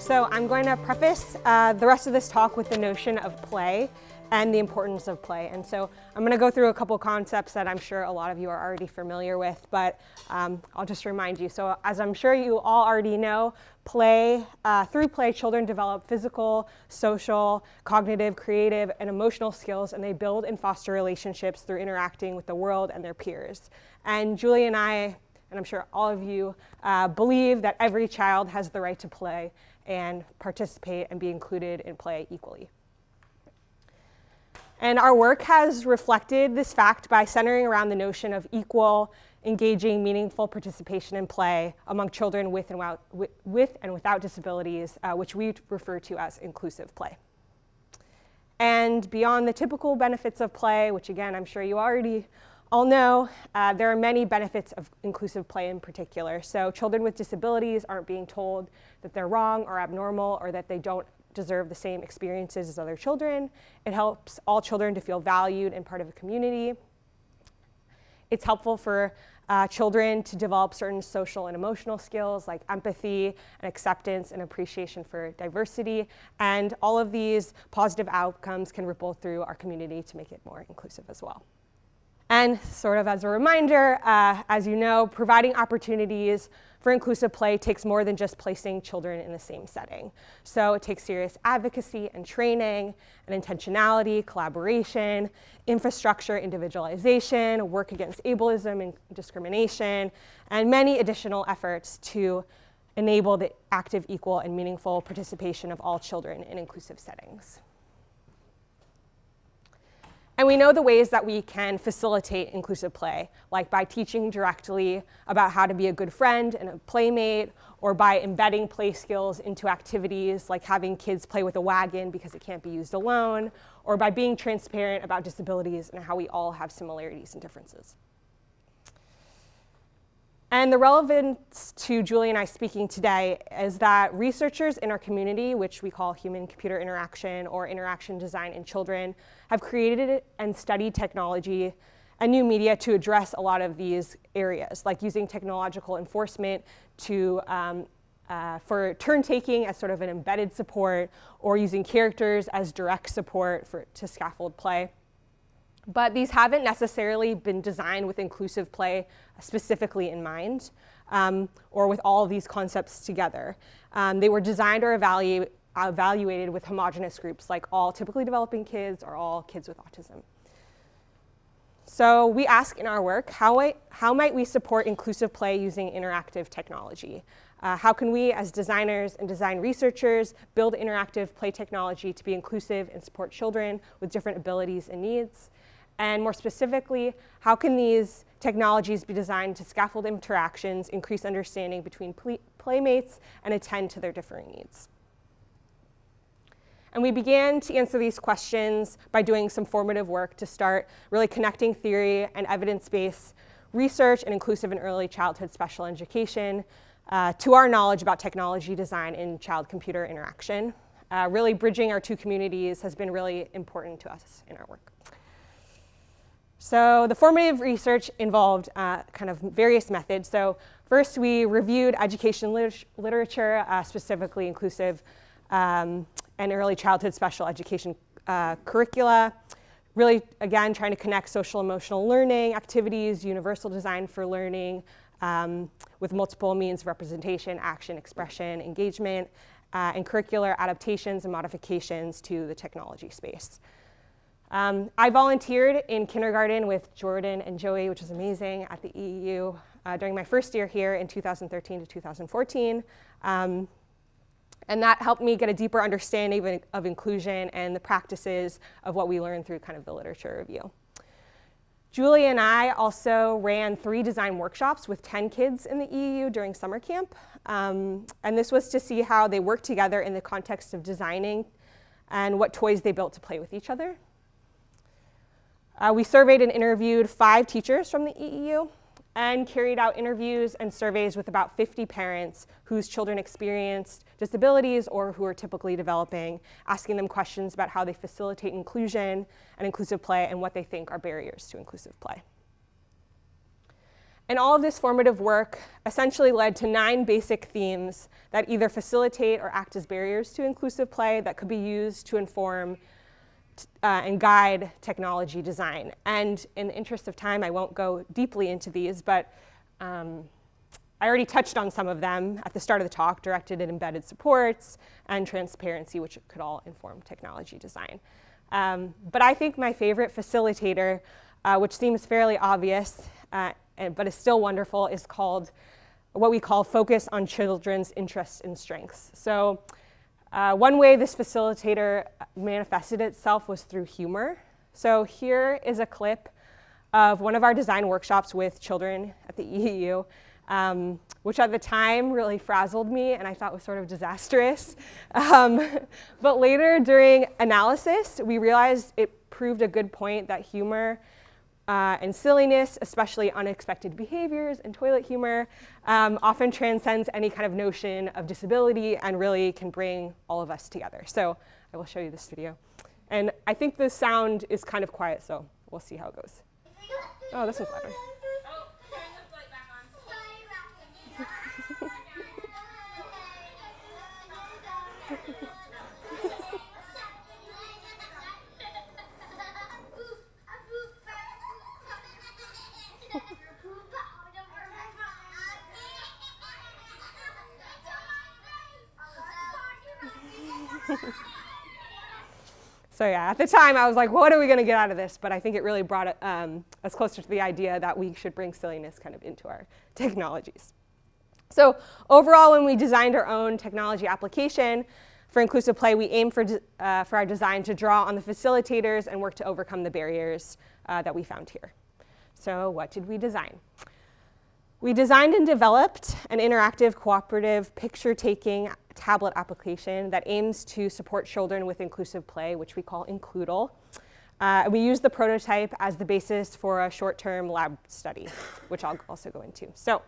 So I'm going to preface the rest of this talk with the notion of play and the importance of play. And so I'm going to go through a couple concepts that I'm sure a lot of you are already familiar with, but I'll just remind you. So as I'm sure you all already know, through play, children develop physical, social, cognitive, creative, and emotional skills, and they build and foster relationships through interacting with the world and their peers. And Julie and I, and I'm sure all of you, believe that every child has the right to play and participate and be included in play equally. And our work has reflected this fact by centering around the notion of equal, engaging, meaningful participation in play among children with and without disabilities, which we refer to as inclusive play. And beyond the typical benefits of play, which again, I'm sure you already all know, there are many benefits of inclusive play in particular. So children with disabilities aren't being told that they're wrong or abnormal or that they don't deserve the same experiences as other children. It helps all children to feel valued and part of a community. It's helpful for children to develop certain social and emotional skills like empathy and acceptance and appreciation for diversity. And all of these positive outcomes can ripple through our community to make it more inclusive as well. And sort of as a reminder, as you know, providing opportunities for inclusive play takes more than just placing children in the same setting. So it takes serious advocacy and training and intentionality, collaboration, infrastructure, individualization, work against ableism and discrimination, and many additional efforts to enable the active, equal, and meaningful participation of all children in inclusive settings. And we know the ways that we can facilitate inclusive play, like by teaching directly about how to be a good friend and a playmate, or by embedding play skills into activities like having kids play with a wagon because it can't be used alone, or by being transparent about disabilities and how we all have similarities and differences. And the relevance to Julie and I speaking today is that researchers in our community, which we call human-computer interaction or interaction design in children, have created and studied technology and new media to address a lot of these areas, like using technological enforcement for turn-taking as sort of an embedded support, or using characters as direct support to scaffold play. But these haven't necessarily been designed with inclusive play specifically in mind, or with all of these concepts together. They were designed or evaluated with homogeneous groups, like all typically developing kids or all kids with autism. So we ask in our work, how might we support inclusive play using interactive technology? How can we, as designers and design researchers, build interactive play technology to be inclusive and support children with different abilities and needs? And more specifically, how can these technologies be designed to scaffold interactions, increase understanding between playmates, and attend to their differing needs? And we began to answer these questions by doing some formative work to start really connecting theory and evidence-based research in inclusive and early childhood special education to our knowledge about technology design in child-computer interaction. Really bridging our two communities has been really important to us in our work. So the formative research involved kind of various methods. So first, we reviewed education literature, specifically inclusive and early childhood special education curricula. Really, again, trying to connect social emotional learning activities, universal design for learning, with multiple means of representation, action, expression, engagement, and curricular adaptations and modifications to the technology space. I volunteered in kindergarten with Jordan and Joey, which was amazing, at the EEU during my first year here in 2013 to 2014. And that helped me get a deeper understanding of inclusion and the practices of what we learned through kind of the literature review. Julie and I also ran 3 design workshops with 10 kids in the EEU during summer camp. And this was to see how they work together in the context of designing and what toys they built to play with each other. We surveyed and interviewed 5 teachers from the EEU and carried out interviews and surveys with about 50 parents whose children experienced disabilities or who are typically developing, asking them questions about how they facilitate inclusion and inclusive play and what they think are barriers to inclusive play. And all of this formative work essentially led to 9 basic themes that either facilitate or act as barriers to inclusive play that could be used to inform and guide technology design. And in the interest of time, I won't go deeply into these, but I already touched on some of them at the start of the talk: directed and embedded supports, and transparency, which could all inform technology design. But I think my favorite facilitator, which seems fairly obvious, but is still wonderful, is called what we call focus on children's interests and strengths. So one way this facilitator manifested itself was through humor. So here is a clip of one of our design workshops with children at the EEU, which at the time really frazzled me and I thought was sort of disastrous. But later during analysis, we realized it proved a good point that humor and silliness, especially unexpected behaviors and toilet humor, often transcends any kind of notion of disability and really can bring all of us together. So I will show you this video. And I think the sound is kind of quiet, so we'll see how it goes. Oh, this one's louder. Oh, turn the light back on. So yeah, at the time I was like, what are we going to get out of this? But I think it really brought us closer to the idea that we should bring silliness kind of into our technologies. So overall, when we designed our own technology application for inclusive play, we aimed for our design to draw on the facilitators and work to overcome the barriers that we found here. So what did we design? We designed and developed an interactive, cooperative, picture-taking tablet application that aims to support children with inclusive play, which we call Incloodle. We used the prototype as the basis for a short-term lab study, which I'll also go into. So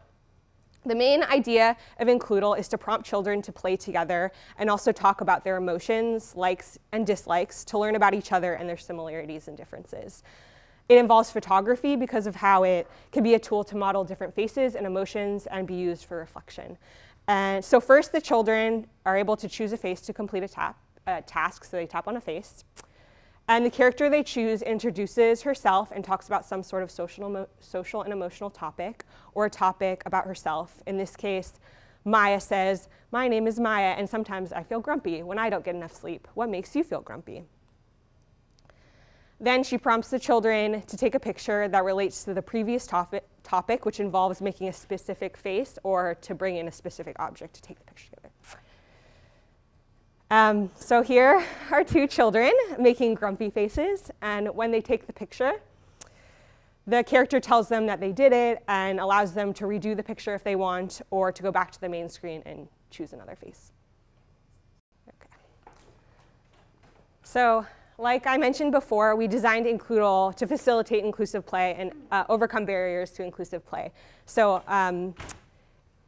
the main idea of Incloodle is to prompt children to play together and also talk about their emotions, likes, and dislikes, to learn about each other and their similarities and differences. It involves photography because of how it can be a tool to model different faces and emotions and be used for reflection. And so first, the children are able to choose a face to complete a task, so they tap on a face. And the character they choose introduces herself and talks about some sort of social and emotional topic, or a topic about herself. In this case, Maya says, "My name is Maya, and sometimes I feel grumpy when I don't get enough sleep. What makes you feel grumpy?" Then she prompts the children to take a picture that relates to the previous topic, which involves making a specific face or to bring in a specific object to take the picture together. So here are 2 children making grumpy faces, and when they take the picture, the character tells them that they did it and allows them to redo the picture if they want, or to go back to the main screen and choose another face. Okay. So, like I mentioned before, we designed Incloodle to facilitate inclusive play and overcome barriers to inclusive play. So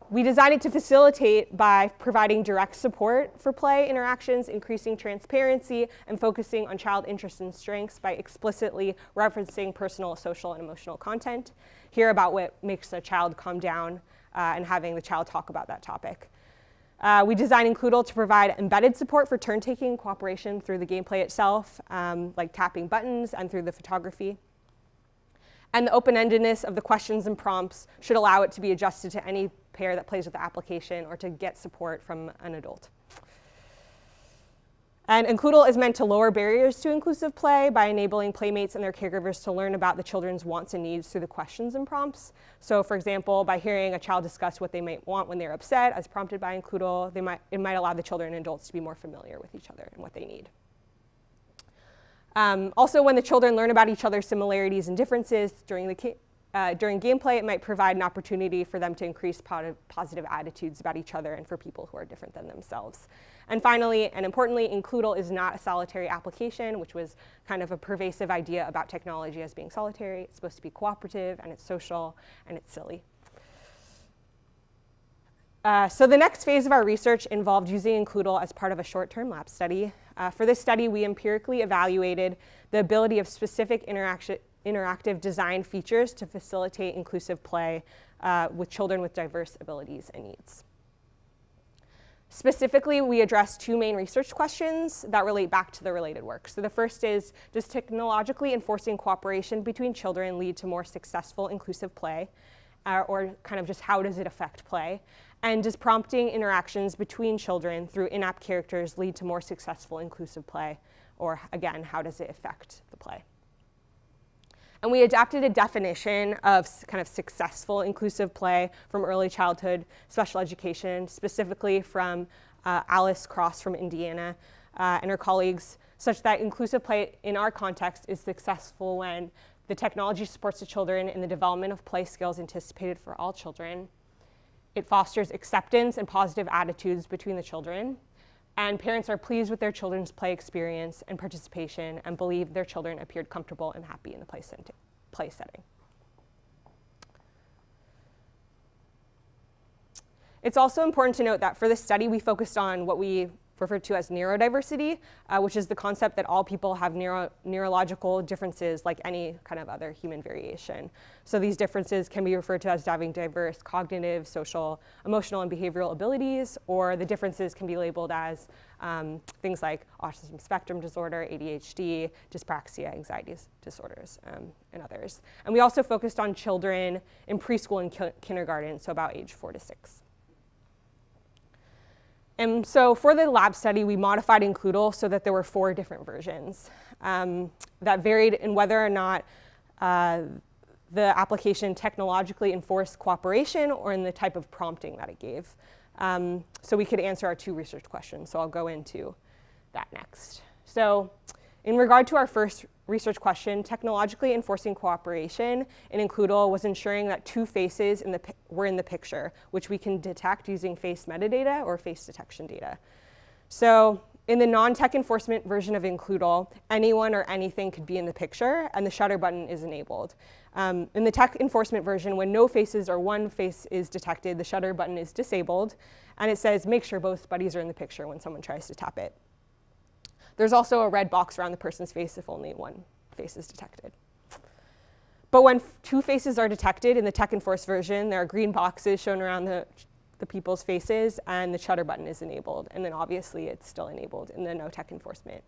we designed it to facilitate by providing direct support for play interactions, increasing transparency, and focusing on child interests and strengths by explicitly referencing personal, social, and emotional content. Hear about what makes a child calm down and having the child talk about that topic. We designed Incloodle to provide embedded support for turn-taking cooperation through the gameplay itself, like tapping buttons and through the photography. And the open-endedness of the questions and prompts should allow it to be adjusted to any pair that plays with the application or to get support from an adult. And Incloodle is meant to lower barriers to inclusive play by enabling playmates and their caregivers to learn about the children's wants and needs through the questions and prompts. So for example, by hearing a child discuss what they might want when they're upset, as prompted by Incloodle, it might allow the children and adults to be more familiar with each other and what they need. Also, when the children learn about each other's similarities and differences during gameplay, it might provide an opportunity for them to increase positive attitudes about each other and for people who are different than themselves. And finally, and importantly, Incloodle is not a solitary application, which was kind of a pervasive idea about technology as being solitary. It's supposed to be cooperative, and it's social, and it's silly. So the next phase of our research involved using Incloodle as part of a short-term lab study. For this study, we empirically evaluated the ability of specific interactive design features to facilitate inclusive play with children with diverse abilities and needs. Specifically, we address two main research questions that relate back to the related work. So the first is, does technologically enforcing cooperation between children lead to more successful inclusive play? Or kind of just how does it affect play? And does prompting interactions between children through in-app characters lead to more successful inclusive play? Or again, how does it affect the play? And we adapted a definition of kind of successful inclusive play from early childhood special education, specifically from Alice Cross from Indiana and her colleagues, such that inclusive play in our context is successful when the technology supports the children in the development of play skills anticipated for all children. It fosters acceptance and positive attitudes between the children. And parents are pleased with their children's play experience and participation and believe their children appeared comfortable and happy in the play setting. It's also important to note that for this study, we focused on what we refer to as neurodiversity, which is the concept that all people have neurological differences like any kind of other human variation. So these differences can be referred to as having diverse cognitive, social, emotional, and behavioral abilities, or the differences can be labeled as things like autism spectrum disorder, ADHD, dyspraxia, anxiety disorders, and others. And we also focused on children in preschool and kindergarten, so about age 4 to 6. And so for the lab study, we modified Incloodle so that there were 4 different versions that varied in whether or not the application technologically enforced cooperation or in the type of prompting that it gave. So we could answer our 2 research questions. So I'll go into that next. So in regard to our first research question, technologically enforcing cooperation in Incloodle was ensuring that 2 faces were in the picture, which we can detect using face metadata or face detection data. So in the non-tech enforcement version of Incloodle, anyone or anything could be in the picture, and the shutter button is enabled. In the tech enforcement version, when no faces or one face is detected, the shutter button is disabled, and it says, make sure both buddies are in the picture when someone tries to tap it. There's also a red box around the person's face if only one face is detected. But when 2 faces are detected in the tech enforced version, there are green boxes shown around the people's faces, and the shutter button is enabled. And then obviously it's still enabled in the no tech enforcement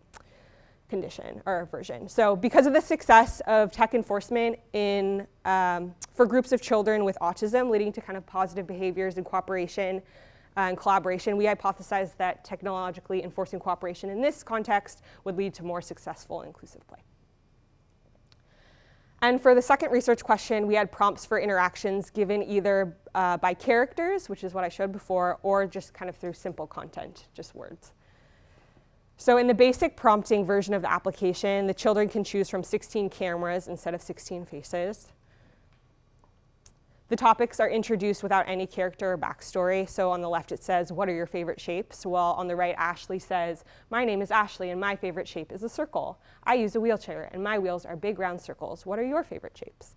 condition or version. So because of the success of tech enforcement for groups of children with autism, leading to kind of positive behaviors and cooperation and collaboration, we hypothesized that technologically enforcing cooperation in this context would lead to more successful inclusive play. And for the second research question, we had prompts for interactions given either by characters, which is what I showed before, or just kind of through simple content, just words. So in the basic prompting version of the application, the children can choose from 16 cameras instead of 16 faces. The topics are introduced without any character or backstory. So on the left it says, what are your favorite shapes? While on the right, Ashley says, my name is Ashley and my favorite shape is a circle. I use a wheelchair and my wheels are big round circles. What are your favorite shapes?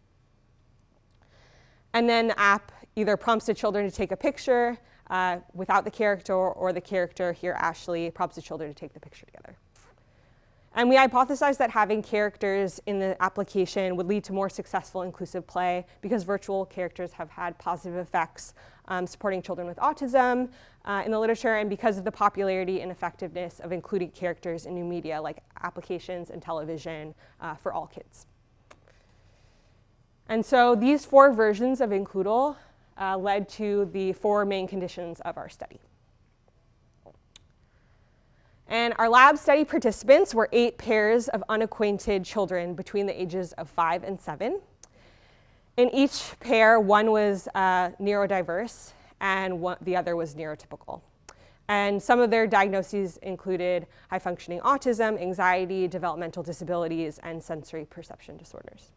And then the app either prompts the children to take a picture without the character, or the character, here Ashley, prompts the children to take the picture together. And we hypothesized that having characters in the application would lead to more successful inclusive play because virtual characters have had positive effects supporting children with autism in the literature, and because of the popularity and effectiveness of including characters in new media like applications and television for all kids. And so these 4 versions of Incloodle led to the 4 main conditions of our study. And our lab study participants were 8 pairs of unacquainted children between the ages of 5 and 7. In each pair, one was neurodiverse and the other was neurotypical. And some of their diagnoses included high-functioning autism, anxiety, developmental disabilities, and sensory perception disorders.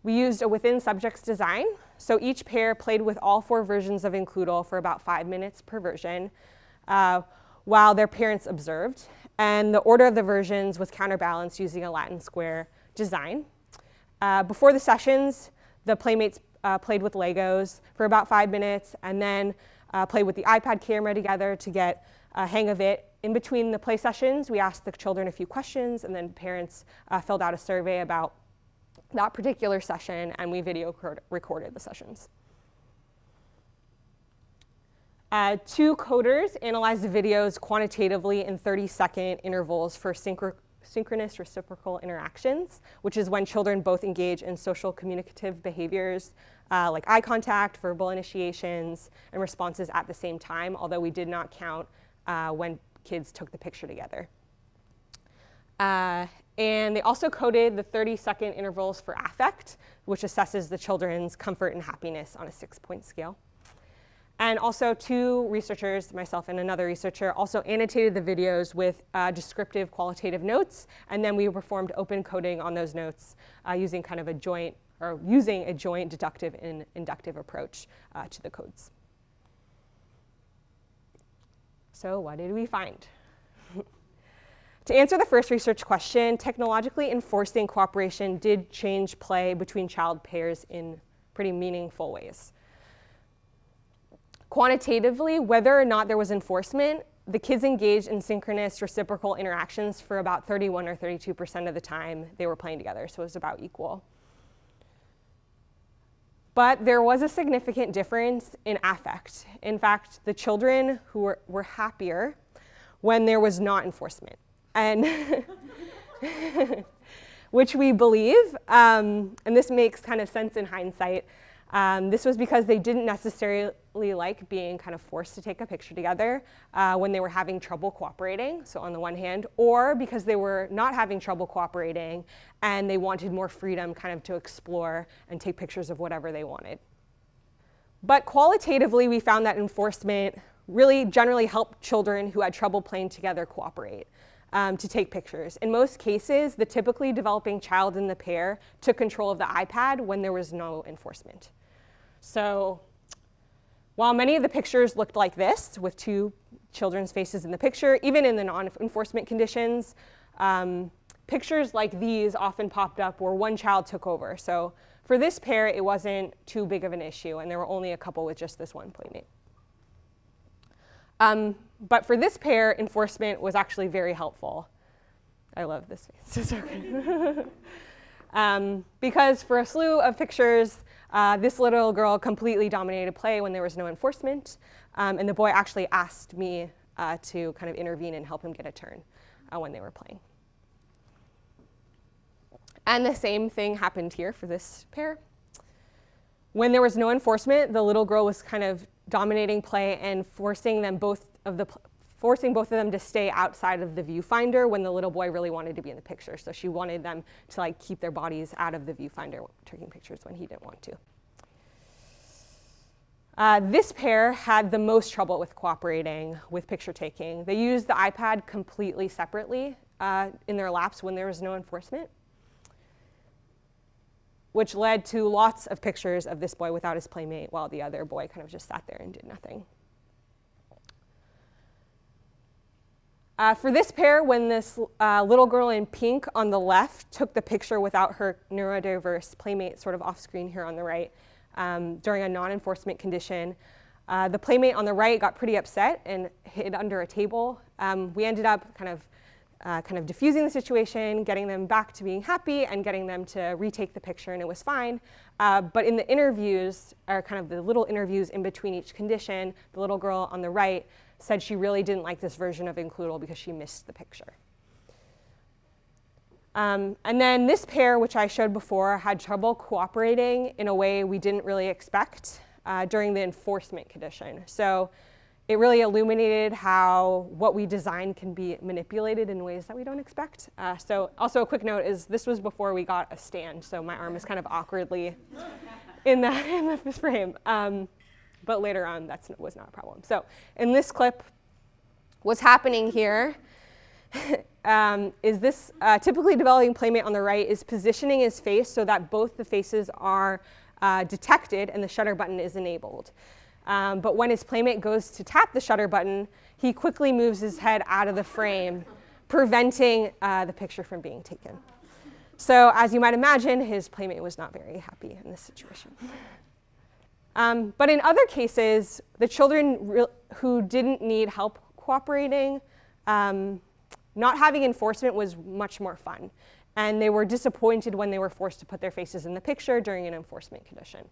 We used a within subjects design. So each pair played with all 4 versions of Incloodle for about 5 minutes per version, while their parents observed. And the order of the versions was counterbalanced using a Latin square design. Before the sessions, the playmates played with Legos for about 5 minutes and then played with the iPad camera together to get a hang of it In between the play sessions, we asked the children a few questions, and then parents filled out a survey about that particular session, and we video recorded the sessions. 2 coders analyzed the videos quantitatively in 30-second intervals for synchronous reciprocal interactions, which is when children both engage in social communicative behaviors like eye contact, verbal initiations, and responses at the same time, although we did not count when kids took the picture together. And they also coded the 30-second intervals for affect, which assesses the children's comfort and happiness on a 6-point scale. And also 2 researchers, myself and another researcher, also annotated the videos with descriptive qualitative notes, and then we performed open coding on those notes using kind of a joint deductive and inductive approach to the codes. So what did we find? To answer the first research question, technologically enforcing cooperation did change play between child pairs in pretty meaningful ways. Quantitatively, whether or not there was enforcement, the kids engaged in synchronous reciprocal interactions for about 31 or 32% of the time they were playing together, so it was about equal. But there was a significant difference in affect. In fact, the children who were happier when there was not enforcement, and which we believe, and this makes kind of sense in hindsight. This was because they didn't necessarily like being kind of forced to take a picture together when they were having trouble cooperating, so on the one hand, or because they were not having trouble cooperating and they wanted more freedom kind of to explore and take pictures of whatever they wanted. But qualitatively, we found that enforcement really generally helped children who had trouble playing together cooperate. To take pictures. In most cases, the typically developing child in the pair took control of the iPad when there was no enforcement. So while many of the pictures looked like this, with 2 children's faces in the picture, even in the non-enforcement conditions, pictures like these often popped up where one child took over. So for this pair, it wasn't too big of an issue, and there were only a couple with just this one playmate. But for this pair, enforcement was actually very helpful. I love this face. It's so good. Because for a slew of pictures, this little girl completely dominated play when there was no enforcement. And the boy actually asked me to kind of intervene and help him get a turn when they were playing. And the same thing happened here for this pair. When there was no enforcement, the little girl was kind of dominating play and forcing both of them to stay outside of the viewfinder when the little boy really wanted to be in the picture. So she wanted them to like keep their bodies out of the viewfinder taking pictures when he didn't want to. This pair had the most trouble with cooperating with picture taking. They used the iPad completely separately in their laps when there was no enforcement, which led to lots of pictures of this boy without his playmate while the other boy kind of just sat there and did nothing. For this pair, when this little girl in pink on the left took the picture without her neurodiverse playmate sort of off screen here on the right during a non-enforcement condition, the playmate on the right got pretty upset and hid under a table. We ended up kind of diffusing the situation, getting them back to being happy and getting them to retake the picture, and it was fine. But in the interviews, or kind of the little interviews in between each condition, the little girl on the right said she really didn't like this version of Incloodle because she missed the picture. And then this pair, which I showed before, had trouble cooperating in a way we didn't really expect during the enforcement condition. So it really illuminated how what we design can be manipulated in ways that we don't expect. So also a quick note is this was before we got a stand, so my arm is kind of awkwardly in the frame. But later on, that was not a problem. So in this clip, what's happening here is this typically developing playmate on the right is positioning his face so that both the faces are detected and the shutter button is enabled. But when his playmate goes to tap the shutter button, he quickly moves his head out of the frame, preventing the picture from being taken. So as you might imagine, his playmate was not very happy in this situation. But in other cases, the children who didn't need help cooperating not having enforcement was much more fun. And they were disappointed when they were forced to put their faces in the picture during an enforcement condition.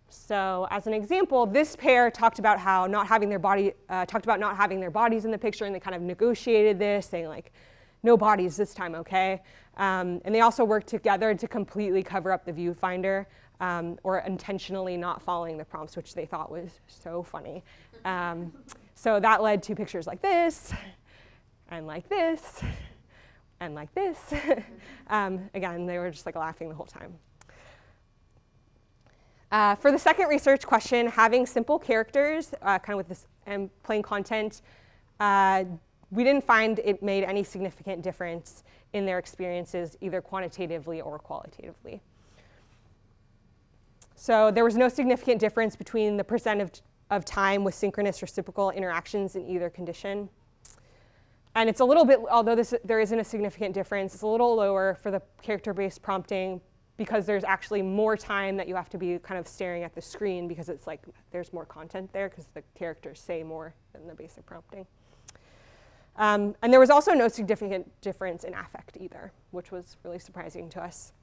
So as an example, this pair talked about how not having their bodies in the picture, and they kind of negotiated this, saying like, no bodies this time, okay? And they also worked together to completely cover up the viewfinder, or intentionally not following the prompts, which they thought was so funny. So that led to pictures like this, and like this, and like this. Again, they were just like laughing the whole time. For the second research question, having simple characters, kind of with this and plain content, we didn't find it made any significant difference in their experiences, either quantitatively or qualitatively. So there was no significant difference between the percent of time with synchronous reciprocal interactions in either condition. And it's a little bit, although there isn't a significant difference, it's a little lower for the character-based prompting, because there's actually more time that you have to be kind of staring at the screen, because it's like there's more content there because the characters say more than the basic prompting. And there was also no significant difference in affect either, which was really surprising to us.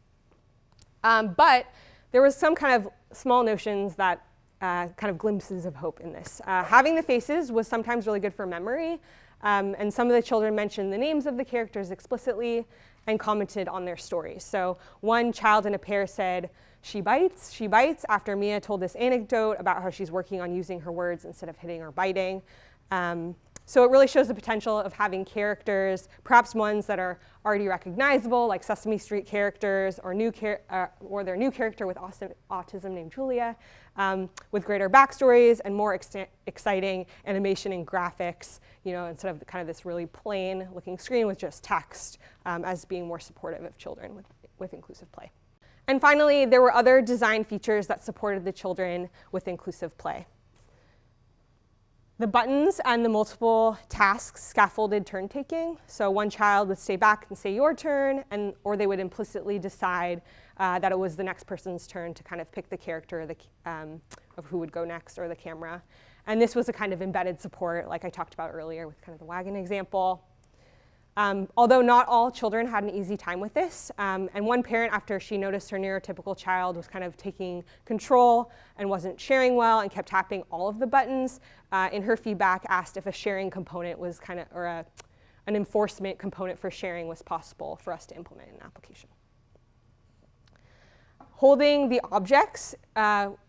But there was some kind of small notions that kind of glimpses of hope in this. Having the faces was sometimes really good for memory, and some of the children mentioned the names of the characters explicitly and commented on their stories. So one child in a pair said, she bites, after Mia told this anecdote about how she's working on using her words instead of hitting or biting. So it really shows the potential of having characters, perhaps ones that are already recognizable, like Sesame Street characters, or their new character with autism named Julia, with greater backstories and more exciting animation and graphics, instead of kind of this really plain looking screen with just text, as being more supportive of children with inclusive play. And finally, there were other design features that supported the children with inclusive play. The buttons and the multiple tasks scaffolded turn taking. So one child would stay back and say your turn, or they would implicitly decide that it was the next person's turn to kind of pick the character of who would go next, or the camera. And this was a kind of embedded support, like I talked about earlier with kind of the wagon example. Although not all children had an easy time with this, and one parent, after she noticed her neurotypical child was kind of taking control and wasn't sharing well and kept tapping all of the buttons, in her feedback asked if a sharing component was an enforcement component for sharing was possible for us to implement in an application. Holding the objects,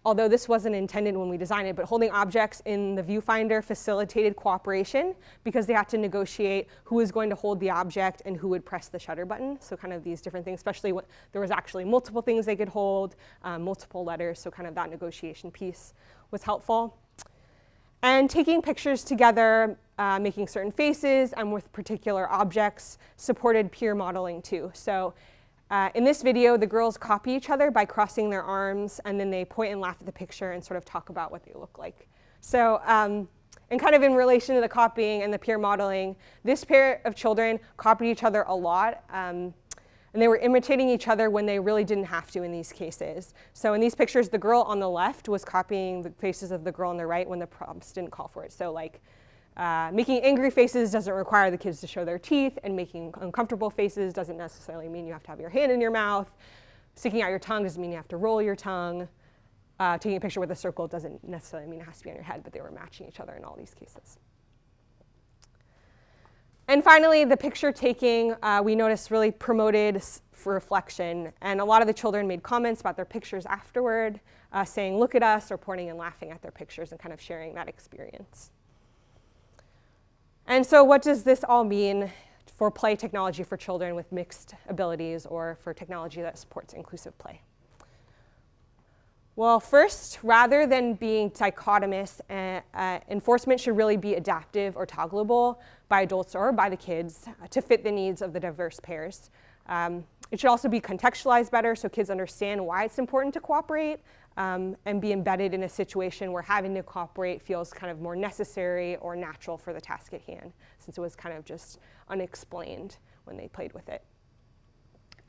although this wasn't intended when we designed it, but holding objects in the viewfinder facilitated cooperation, because they had to negotiate who was going to hold the object and who would press the shutter button. So kind of these different things, especially when there was actually multiple things they could hold, multiple letters, so kind of that negotiation piece was helpful. And taking pictures together, making certain faces, and with particular objects supported peer modeling too. So in this video, the girls copy each other by crossing their arms, and then they point and laugh at the picture and sort of talk about what they look like. So, and kind of in relation to the copying and the peer modeling, this pair of children copied each other a lot, and they were imitating each other when they really didn't have to in these cases. So in these pictures, the girl on the left was copying the faces of the girl on the right when the prompts didn't call for it. So like, making angry faces doesn't require the kids to show their teeth, and making uncomfortable faces doesn't necessarily mean you have to have your hand in your mouth. Sticking out your tongue doesn't mean you have to roll your tongue. Taking a picture with a circle doesn't necessarily mean it has to be on your head, but they were matching each other in all these cases. And finally, the picture taking, we noticed really promoted for reflection, and a lot of the children made comments about their pictures afterward, saying, look at us, or pointing and laughing at their pictures and kind of sharing that experience. And so what does this all mean for play technology for children with mixed abilities, or for technology that supports inclusive play? Well, first, rather than being dichotomous, enforcement should really be adaptive or toggleable by adults or by the kids to fit the needs of the diverse pairs. It should also be contextualized better so kids understand why it's important to cooperate, and be embedded in a situation where having to cooperate feels kind of more necessary or natural for the task at hand, since it was kind of just unexplained when they played with it.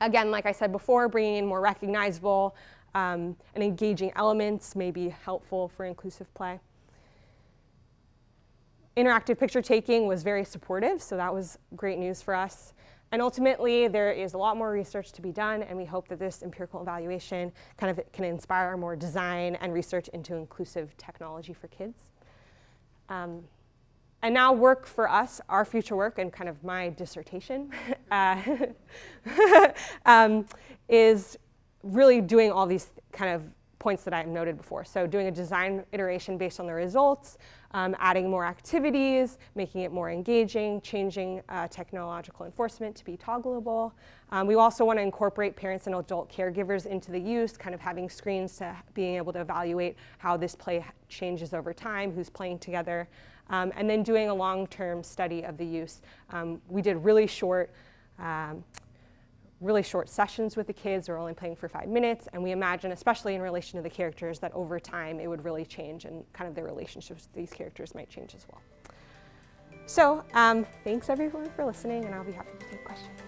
Again, like I said before, bringing in more recognizable and engaging elements may be helpful for inclusive play. Interactive picture taking was very supportive, so that was great news for us. And ultimately, there is a lot more research to be done, and we hope that this empirical evaluation kind of can inspire more design and research into inclusive technology for kids. And now work for us, our future work, and kind of my dissertation, is really doing all these kind of points that I noted before. So doing a design iteration based on the results, adding more activities, making it more engaging, changing technological enforcement to be toggleable. We also want to incorporate parents and adult caregivers into the use, kind of having screens to being able to evaluate how this play changes over time, who's playing together, and then doing a long-term study of the use. We did really short sessions with the kids. We're only playing for 5 minutes, and we imagine, especially in relation to the characters, that over time it would really change, and kind of their relationships with these characters might change as well. So thanks everyone for listening, and I'll be happy to take questions.